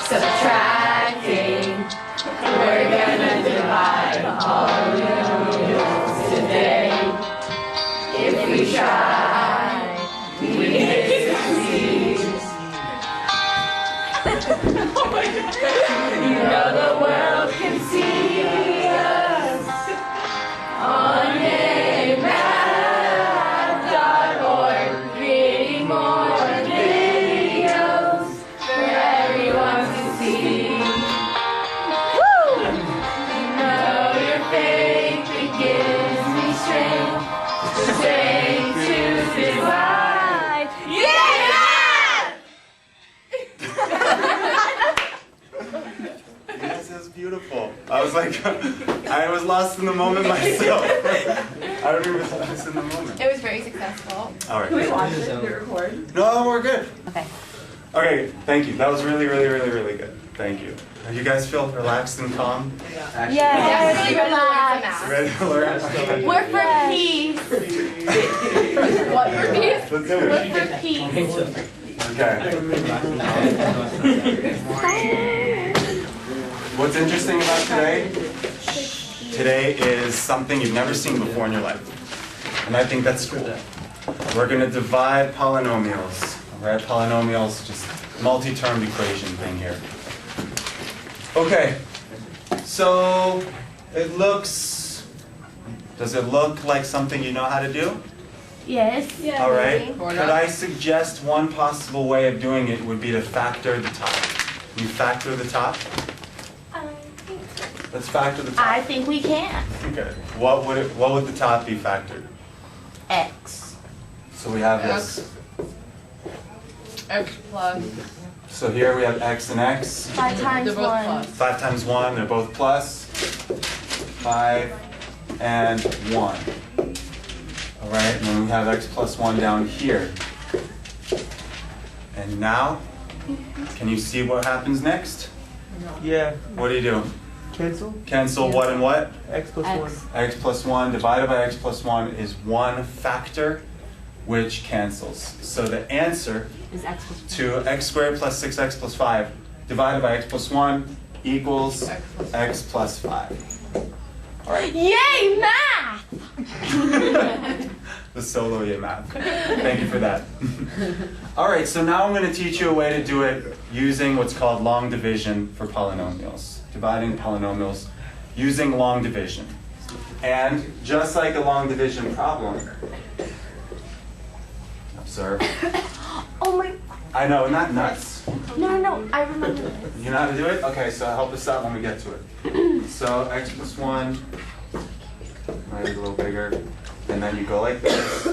subtracting. We're gonna divide polynomials today. If we try, we may succeed. You know the world can see us on yaymath.org, creating more videos for everyone to see. Woo! You know your faith, it gives me strength to divide. Yaymath! Yes, that's beautiful. I was like, I was lost in the moment myself. I don't even was in the moment. It was very successful. All right. Can we watch it? Can we record? No, we're good. Okay. Okay, thank you. That was really, really, really, really good. Thank you. You guys feel relaxed and calm? Yeah, really relaxed. Ready to learn? We're for peace. What for peace? Let's do We're it. for peace. Okay. What's interesting about today? Today is something you've never seen before in your life. And I think that's cool. We're going to divide polynomials. All right, polynomials, just multi-term equation thing here. Okay, so does it look like something you know how to do? Yes. Yeah. All right. Could I suggest one possible way of doing it would be to factor the top? Can you factor the top? Let's factor the top. I think we can. Okay. What would the top be factored? X. So we have this. X plus. So here we have x and x. 5 times They're both 1. plus. 5 times 1, they're both plus. 5 and 1. All right, and then we have x plus 1 down here. And now, can you see what happens next? Yeah. What do you do? Cancel? Cancel what and what? X plus 1. X plus 1 divided by x plus 1 is one factor which cancels. So the answer Is X plus to x squared plus 6x plus 5 divided by x plus 1 equals x plus 5. All right. Yay, math! The solo yaymath. Thank you for that. All right, so now I'm going to teach you a way to do it using what's called long division for polynomials. Dividing polynomials using long division. And just like a long division problem, observe. Oh my. I know, not nuts. No, I remember this. You know how to do it? Okay, so help us out when we get to it. So x plus 1, right, a little bigger, and then you go like this,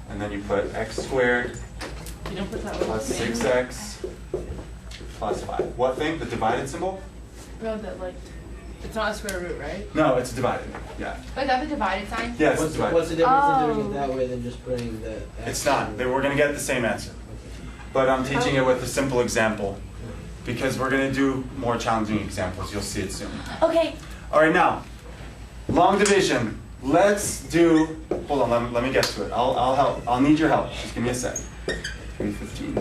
and then you put x squared You don't put that plus 6x plus 5. What thing? The divided symbol? No, that like, it's not a square root, right? No, it's divided. Yeah. Oh, is that the divided sign? Yes, it's divided. What's the difference in doing it that way than just putting the X? It's not. We're going to get the same answer. But I'm teaching it with a simple example because we're going to do more challenging examples. You'll see it soon. Okay. All right, now, long division. Let's do, hold on, let me get to it. I'll help. I'll need your help. Just give me a sec. Give me 15.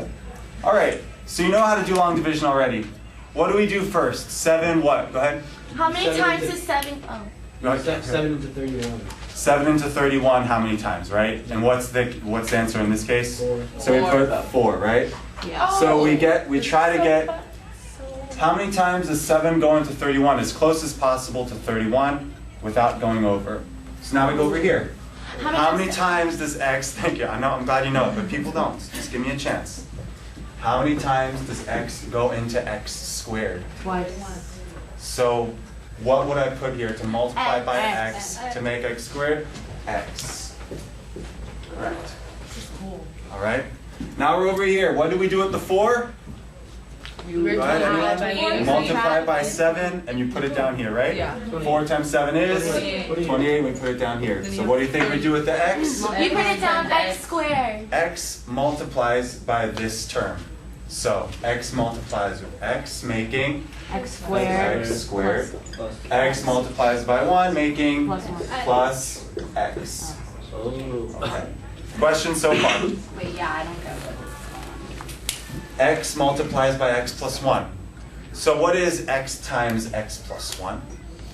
All right, so you know how to do long division already. What do we do first? 7 what? Go ahead. How many 7 times into- is 7? Oh. Go ahead. 7 into 31. 7 into 31, how many times, right? And what's the answer in this case? 4. So we put 4, right? Yeah. So we try to get, how many times does 7 go into 31? As close as possible to 31 without going over. So now we go over here. How many times does x, thank you, I know, I'm glad you know it, but people don't. Just give me a chance. How many times does x go into x squared? Twice. So what would I put here to multiply by X. x to make x squared? X. Correct. All right. Now we're over here. What do we do with the 4? You Go ahead, multiply by anyone? 8. Multiply by 7 and you put it down here, right? Yeah. 4 times 7 is? 28. 28, we put it down here. So what do you think we do with the x? You put it down X squared. X multiplies by this term. So x multiplies with x, making X squared. x squared. Plus. X multiplies by 1, making Plus 1. plus x. Oh. Okay. Question so far. Wait, yeah, I don't get it. X multiplies by x plus 1. So what is x times x plus 1?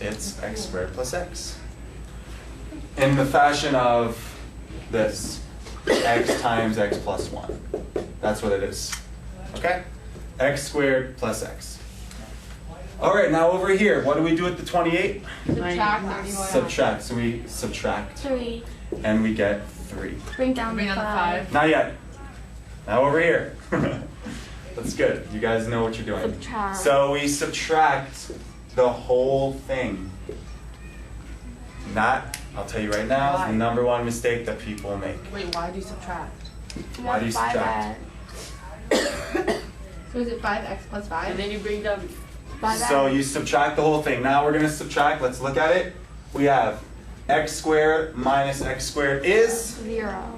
It's x squared plus x. In the fashion of this, x times x plus 1. That's what it is. Okay? X squared plus x. All right, now over here, what do we do with the 28? Subtract 31. Subtract. So we subtract, 3. and we get 3. Bring down Bring the down the 5. 5. Not yet. Now over here. That's good. You guys know what you're doing. Subtract. So we subtract the whole thing. That, I'll tell you right now, is the number one mistake that people make. Wait, why do you subtract? Why do you subtract? So is it 5x plus 5? And then you bring down. So you subtract the whole thing. Now we're going to subtract. Let's look at it. We have x squared minus x squared is 0.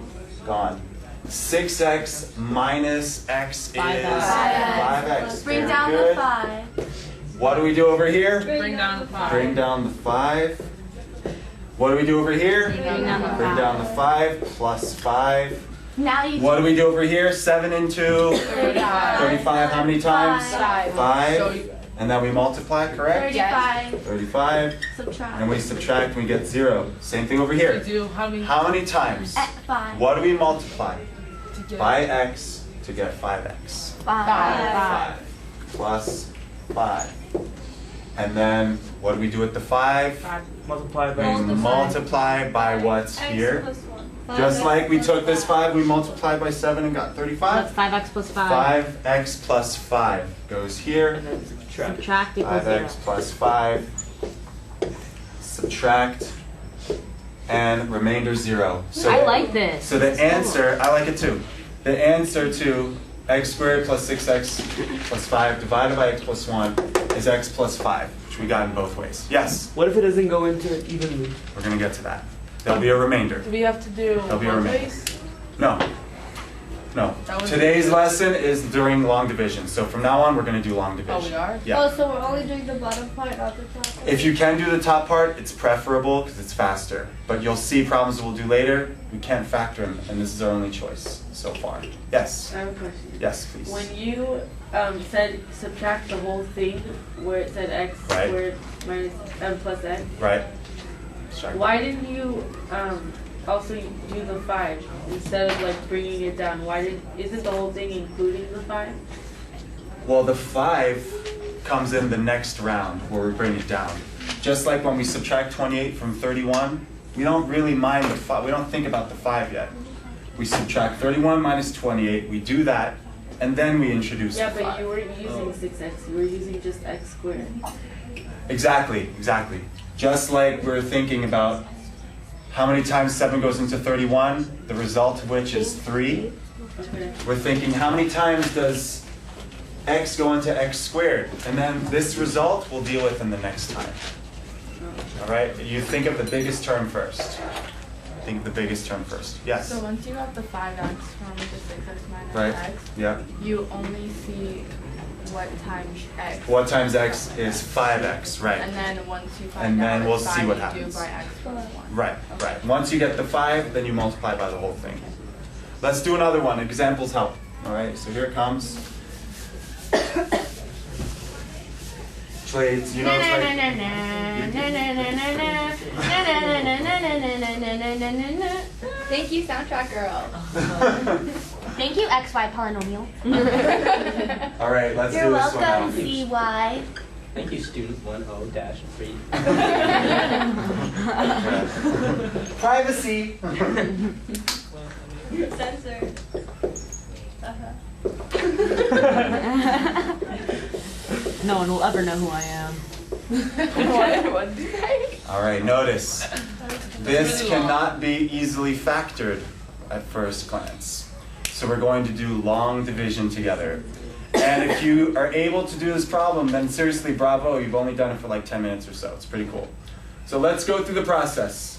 gone. 6x minus x is 5x. Bring Very down good. the 5. What do we do over here? Bring down the 5. Bring down the 5. What do we do over here? Bring down the 5. Bring down the 5 plus 5. Now you What do we do over here? 7 into 35. 35. How many times? 5. 5. So you- And then we multiply, correct? 35. 35. Subtract. And we subtract and we get 0. Same thing over you here. do how many? How many times? 5. What do we multiply? To get By x to get 5x. 5. Plus 5. And then what do we do with the 5? Multiply We by multiply by what's here. Just like we took this 5, we multiplied by 7 and got 35. That's 5x plus 5. 5x plus 5 goes here. and then subtract. Subtract equals 0. 5x plus 5. Subtract. And remainder 0. So I like this. So the answer, I like it too. The answer to x squared plus 6x plus 5 divided by x plus 1 is x plus 5, which we got in both ways. Yes, What if it doesn't go into it evenly? we're going to get to that. There'll be a remainder. Do we have to do There'll be a one remainder. base? No. No. That was- Today's lesson is during long division. So from now on, we're going to do long division. Oh, we are? Yeah. so we're only doing the bottom part, not the top part? If you can do the top part, it's preferable because it's faster. But you'll see problems we'll do later. We can't factor them, and this is our only choice so far. Yes. I have a question. Yes, please. When you said subtract the whole thing, where it said x Right. squared minus plus x, Right. Sorry. why didn't you also do the 5 instead of like bringing it down? Isn't the whole thing including the 5? Well, the 5 comes in the next round where we bring it down. Just like when we subtract 28 from 31, we don't really mind the 5. We don't think about the 5 yet. We subtract 31 minus 28. We do that, and then we introduce Yeah, the 5. but you weren't using 6x. You were using just x squared. Exactly, exactly. Just like we're thinking about how many times 7 goes into 31, the result of which is 3. Okay. We're thinking how many times does x go into x squared? And then this result we'll deal with in the next time. All right? You think of the biggest term first. Think of the biggest term first. Yes? So once you got the 5x from the 6x minus Right? x, Yeah. you only see what times x. What times x is 5x, right? And then once you find And out then what we'll it's see 5, what you happens. do by x plus 1. Right, right. Once you get the 5, then you multiply by the whole thing. Let's do another one. Examples help. All right, so here it comes. Actually, you know, it's like... Thank you, soundtrack girl. Thank you, XY polynomial. All right, let's You're do this one welcome, now. CY. Thank you, student 10-3. Privacy. Censored. No one will ever know who I am. What did you say? All right, notice. This really long. cannot be easily factored at first glance. So we're going to do long division together. And if you are able to do this problem, then seriously, bravo, you've only done it for like 10 minutes or so. It's pretty cool. So let's go through the process.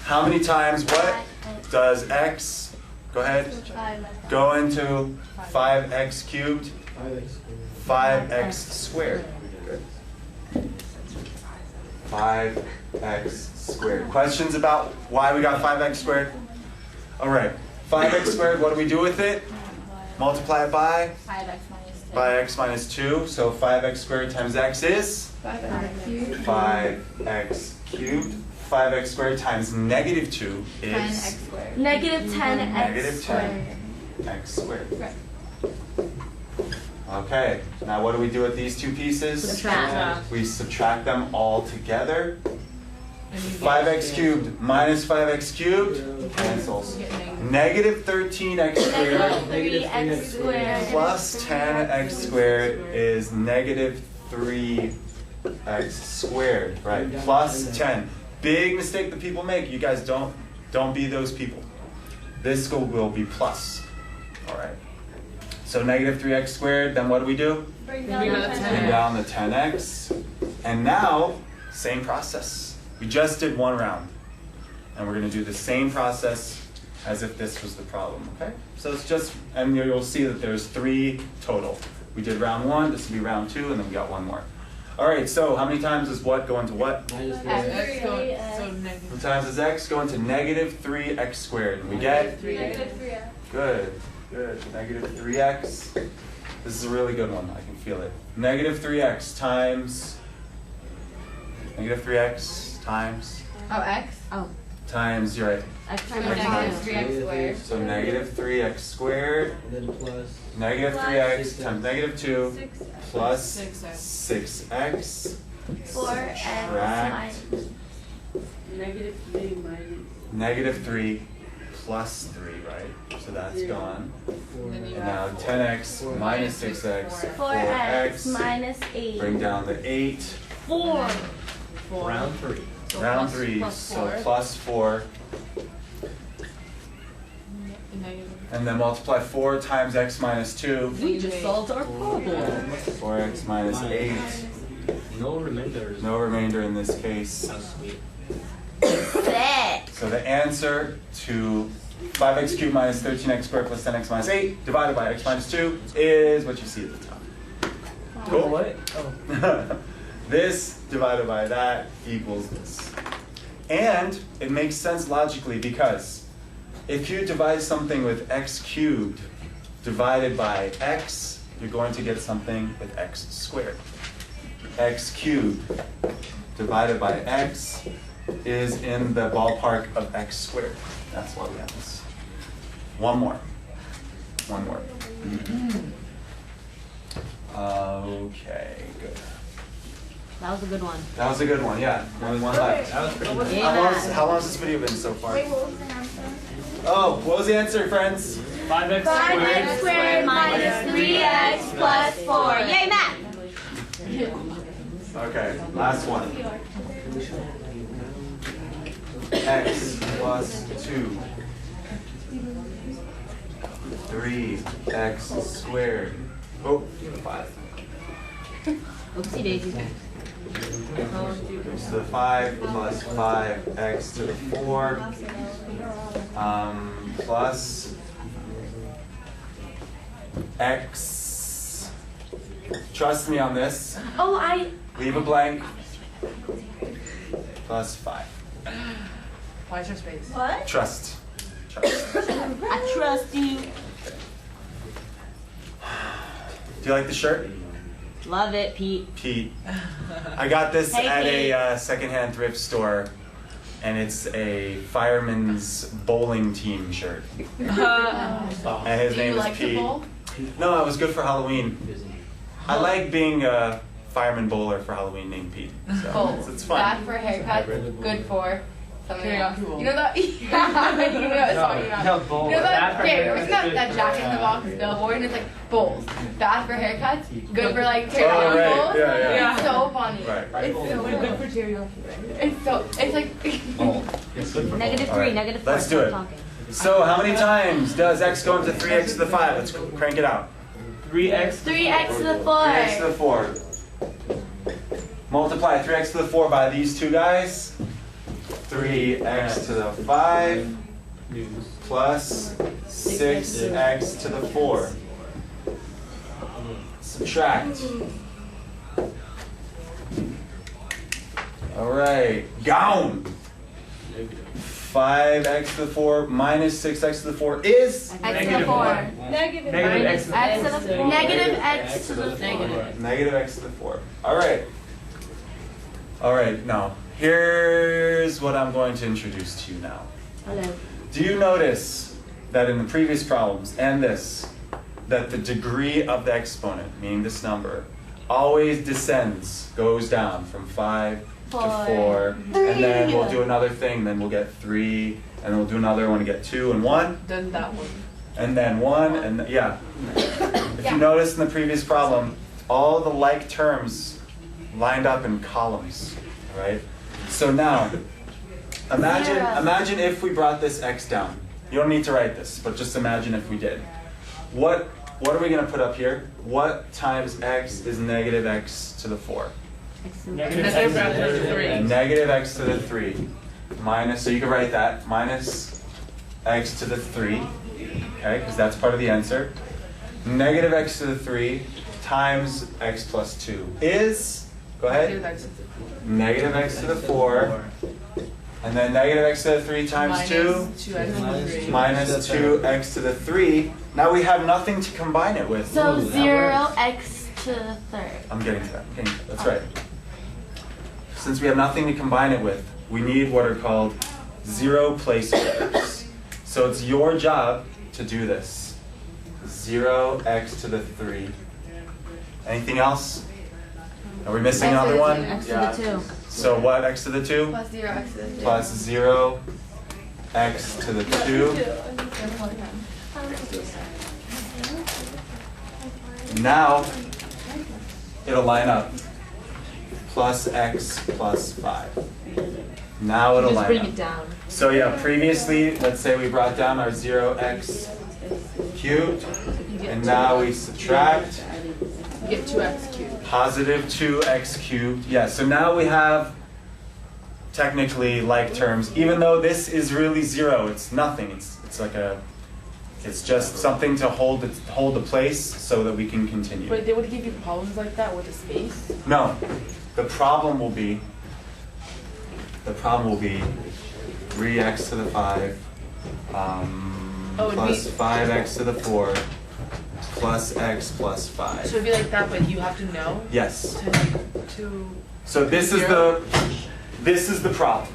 How many times, what does x, go ahead, go into 5x cubed? 5x squared. Good. 5x squared. Questions about why we got 5x squared? All right. 5x squared, what do we do with it? Multiply it by? 5x minus by x minus 2. So 5x squared times x is 5x cubed. 5x cubed. 5x squared times negative 2 is 10x squared. Negative 10x negative squared. 10x squared. Right. Okay, now what do we do with these two pieces? Subtract. We subtract them all together. 5x cubed minus 5x cubed cancels. Negative 13x squared 3x squared. plus 10x squared is negative 3x squared, right? Plus 10. Big mistake that people make. You guys don't be those people. This will be plus. All right. So negative 3x squared, then what do we do? Bring down the 10x. Bring down the 10x. And now, same process. We just did one round. And we're going to do the same process as if this was the problem, okay? So it's just, and you'll see that there's 3 total. We did round 1, this will be round 2, and then we got one more. All right, so how many times does what go into what? Minus X. So How many times does x go into negative 3x squared? We get? Negative 3x. Good, good. Negative 3x. This is a really good one. I can feel it. Negative 3x times. Negative 3x times. Oh, x? Times, you're right. X Times minus negative 2. 3x squared. So negative 3x squared. And then plus. Negative Plus 3x times negative 2 6x. plus 6x. 6x. 4x Subtract. minus. Negative 3 minus. Negative 3 plus 3, right? So that's Zero. gone. Then And you now have 10x minus 6x. 4x minus 8. Bring down the 8. 4. Round 3. Round 3, so plus 4. And then multiply 4 times x minus 2. We just solved our problem. 4x minus 8. No remainders. No remainder in this case. How sweet. So the answer to 5x cubed minus 13x squared plus 10x minus 8 divided by x minus 2 is what you see at the top. Cool? What? Oh. This divided by that equals this. And it makes sense logically because if you divide something with x cubed divided by x, you're going to get something with x squared. X cubed divided by x is in the ballpark of x squared. That's why we have this. One more. One more. Okay, good. That was a good one. That was a good one, yeah. Only one left. That was pretty good. How long has this video been so far? Wait, what was the answer? Oh, what was the answer, friends? 5x 5x squared minus 3x plus 4. Yay, math! Okay, last one. X plus 2. 3x squared. Oh, 5. Oopsie daisy. X to the 5 plus 5x to the 4 plus x. Trust me on this. Oh, I. Leave a blank. Plus 5. Why is there space? What? Trust. Trust. I trust you. Do you like the shirt? Love it, Pete. Pete. I got this Hey, at Pete. a secondhand thrift store, and it's a fireman's bowling team shirt. And his name is Pete. No, it was good for Halloween. I like being a fireman bowler for Halloween named Pete. So it's Bad fun. for haircuts, good for something else. Karaoke bowl. You know that? Yeah, you know what I was talking about. No, bowl. You know Bad that? for Okay, haircuts, wasn't that good that for, Jack in the Box billboard? And it's like bowls. Bad for haircuts, good for like Oh, karaoke right. bowls. Yeah, yeah. It's so funny. Right. It's so Good for karaoke, right? It's so. It's like. It's good for Negative All 3, right, negative 4. let's do Stop it. talking. So how many times does x go into 3x to the 5? Let's crank it out. 3x. 3x to the 3x to 4. the 4. Multiply 3x to the 4 by these two guys. 3x to the 5 news. plus 6x to the 4. Subtract. All right, gone. Negative. 5x to the 4 minus 6x to the 4 is X to the 4. Negative Negative x. X to the 4. Negative X to the 4. negative x to the 4. All right. All right, now, here's what I'm going to introduce to you now. Hello. Do you notice that in the previous problems and this, that the degree of the exponent, meaning this number, always descends, goes down from 5 to 4, and then we'll do another thing, then we'll get 3, and we'll do another one to get 2 and 1, Then that one. and then 1, and yeah. If you notice in the previous problem, all the like terms lined up in columns, right? So now, imagine if we brought this x down. You don't need to write this, but just imagine if we did. What are we going to put up here? What times x is negative x to the 4? Negative Negative x x to the 3. Negative x to the 3 minus, so you can write that, minus x to the 3, okay, because that's part of the answer. Negative x to the 3 times x plus 2 is, go ahead, negative x to the 4, and then negative x to the 3 times 2, 2x to the 3. minus 2x to the 3. Now we have nothing to combine it with. So 0x to the 3rd. I'm getting to that. That's right. Since we have nothing to combine it with, we need what are called zero placeholders. So it's your job to do this. 0x to the 3. Anything else? Are we missing another one? X to the 2. So what, x to the 2? Plus 0x to the 2. Plus 0 x to the 2. Now, it'll line up. Plus x plus 5. Now it'll line up. down. So yeah, previously, let's say we brought down our 0x cubed, and now we subtract You get 2x cubed. positive 2x cubed. Yeah, so now we have technically like terms, even though this is really 0, it's nothing. It's like it's just something to hold the place so that we can continue. But they would give you problems like that with a space? No, the problem will be 3x to the 5 plus 5x to the 4 plus x plus 5. So it'd be like that, but you have to know Yes. to So this is the problem.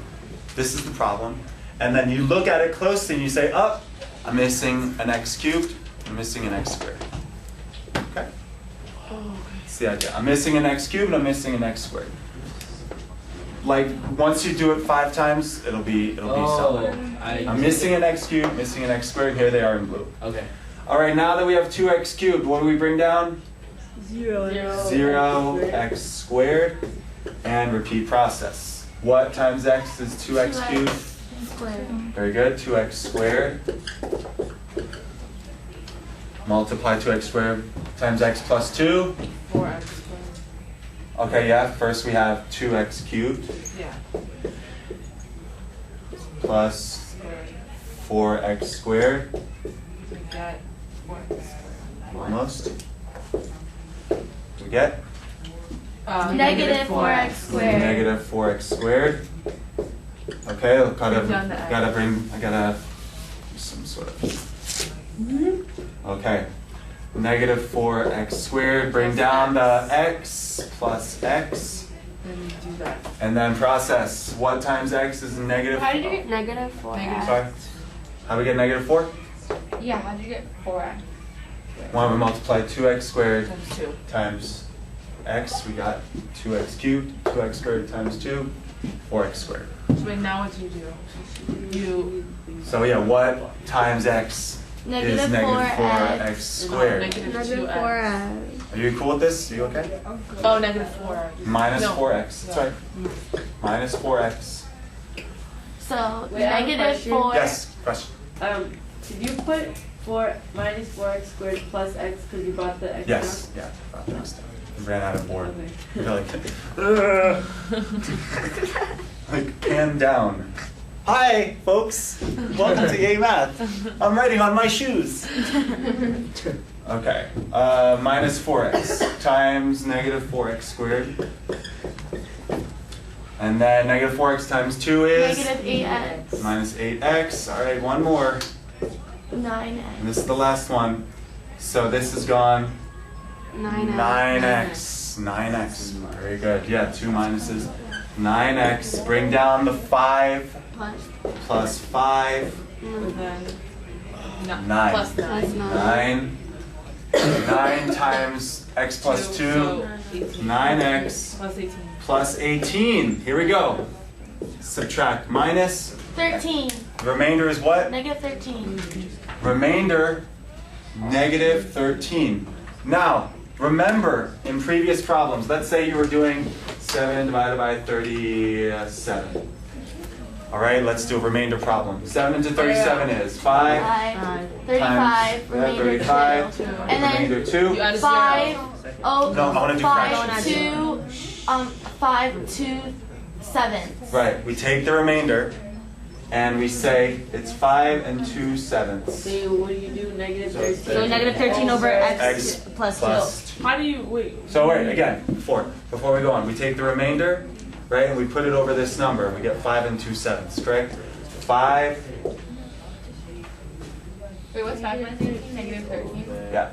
This is the problem. And then you look at it closely and you say, oh, I'm missing an x cubed, I'm missing an x squared. Okay? That's the idea. I'm missing an x cubed, I'm missing an x squared. Like once you do it 5 times, it'll be solid. I'm missing an x cubed, missing an x squared. Here they are in blue. Okay. All right, now that we have 2x cubed, what do we bring down? 0 x squared, and repeat process. What times x is 2x cubed? Squared. Very good, 2x squared. Multiply 2x squared times x plus 2. 4x squared. Okay, yeah, first we have 2x cubed Yeah. plus 4x squared, We get 4x squared. almost. We get Negative 4x squared. negative 4x squared. Okay, Bring down the x. I gotta do some sort of. Okay, negative 4x squared, bring down the x plus x, Then you do that. and then process. What times x is negative? How did you get negative 4x? Sorry. How do we get negative 4? Yeah, how did you get 4x? When we multiply 2x squared Times 2. times x, we got 2x cubed, 2x squared times 2, 4x squared. So wait, now what do you do? You So yeah, what times x Negative is negative 4x. 4x squared? negative Negative 2x. 4x. Are you cool with this? Are you okay? Oh, negative 4. Minus No. 4x. That's right. Minus 4x. So Wait, I have a negative question. 4. Yes, question. Did you put minus 4x squared plus x because you brought the x Yes. Yeah. Next time. We ran out of board. Okay. You're like, "Ugh." Like pan down. Hi, folks. Welcome to yaymath. I'm writing on my shoes. Okay. Minus 4x times negative 4x squared. And then negative 4x times 2 is? Negative 8x. Minus 8x. All right, one more. 9x. And this is the last one. So this is gone. 9x. 9x. Very good. Yeah, 2 minuses. 9x. Bring down the 5 plus 5. And then 9. plus 9. 9. 9 times x plus 2. So 18. 9x Plus 18. plus 18. Here we go. Subtract minus. 13. The remainder is what? Negative 13. Remainder, negative 13. Now, remember in previous problems, let's say you were doing 7 divided by 37. All right, let's do a remainder problem. 7 into 37 is 5 35. times Remainder 35. 2. And Remainder then 2. You add a 5. Oh, No, I want to do 5 fractions. 5 2 7. Right, we take the remainder and we say it's 5 and 2 sevenths. So what do you do? Negative 13. So negative 13 over x, X plus 2. plus 2. How do you wait? So wait, again, before we go on, we take the remainder, right, and we put it over this number. We get 5 and 2 sevenths, correct? 5, Wait, what's 5 minus 18? Negative 13? yeah.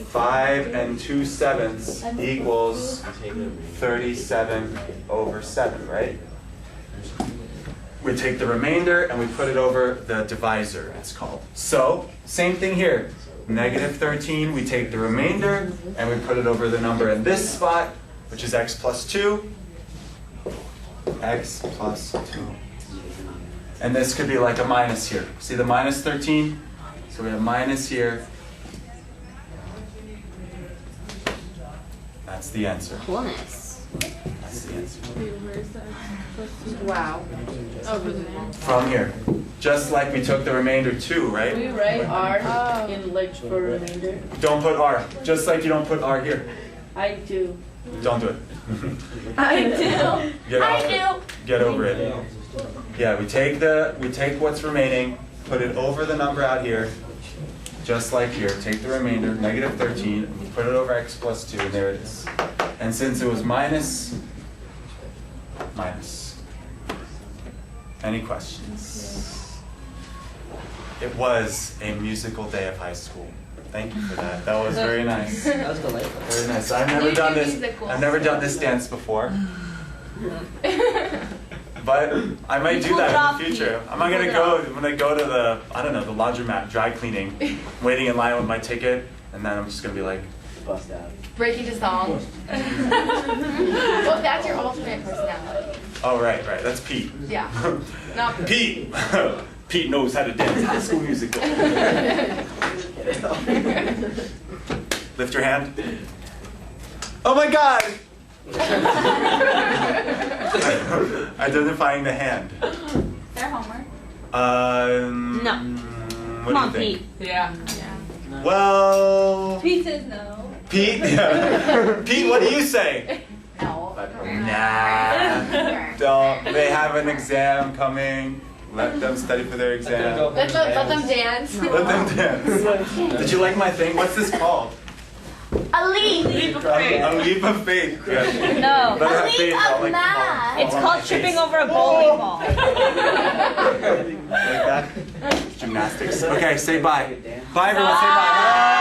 5 and 2 sevenths equals 37 over 7, right? We take the remainder and we put it over the divisor, it's called. So, same thing here. Negative 13, we take the remainder and we put it over the number in this spot, which is x plus 2. X plus 2. And this could be like a minus here. See the minus 13? So we have minus here. That's the answer. Coolness. That's the answer. Wow. Over there. From here. Just like we took the remainder 2, right? We write R in like for remainder. Don't put R. Just like you don't put R here. I do. Don't do it. I do. Get off I it. Get over it. Yeah, we take what's remaining, put it over the number out here, just like here. Take the remainder, negative 13, and we put it over x plus 2, and there it is. And since it was minus. Any questions? It was a musical day of high school. Thank you for that. That was very nice. That was delightful. Very nice. I've never done this dance before. But I might do that in the future. I'm gonna go to the, I don't know, the laundromat, dry cleaning, waiting in line with my ticket, and then I'm just gonna be like, Bust out. Break into song. Well, that's your alternate personality. oh right, that's Pete. Yeah. Not Pete! Pete knows how to dance High School Musical. Lift your hand. Oh my God! Identifying the hand. Their homework. No. What Come on, do you think? Pete. Yeah. Well, Pete says no. Pete? Yeah. Pete, what do you say? no. Nah. Don't. They have an exam coming. Let them study for their exam. Let them dance. Let them dance. Did you like my thing? What's this called? A leap. A leap of faith. Good. No. Let her A have leap faith. of I'll, like, math. It's fall on called my tripping face. over a bowling ball. Like that? Gymnastics. Okay, say bye. Bye, everyone. Say bye. Bye.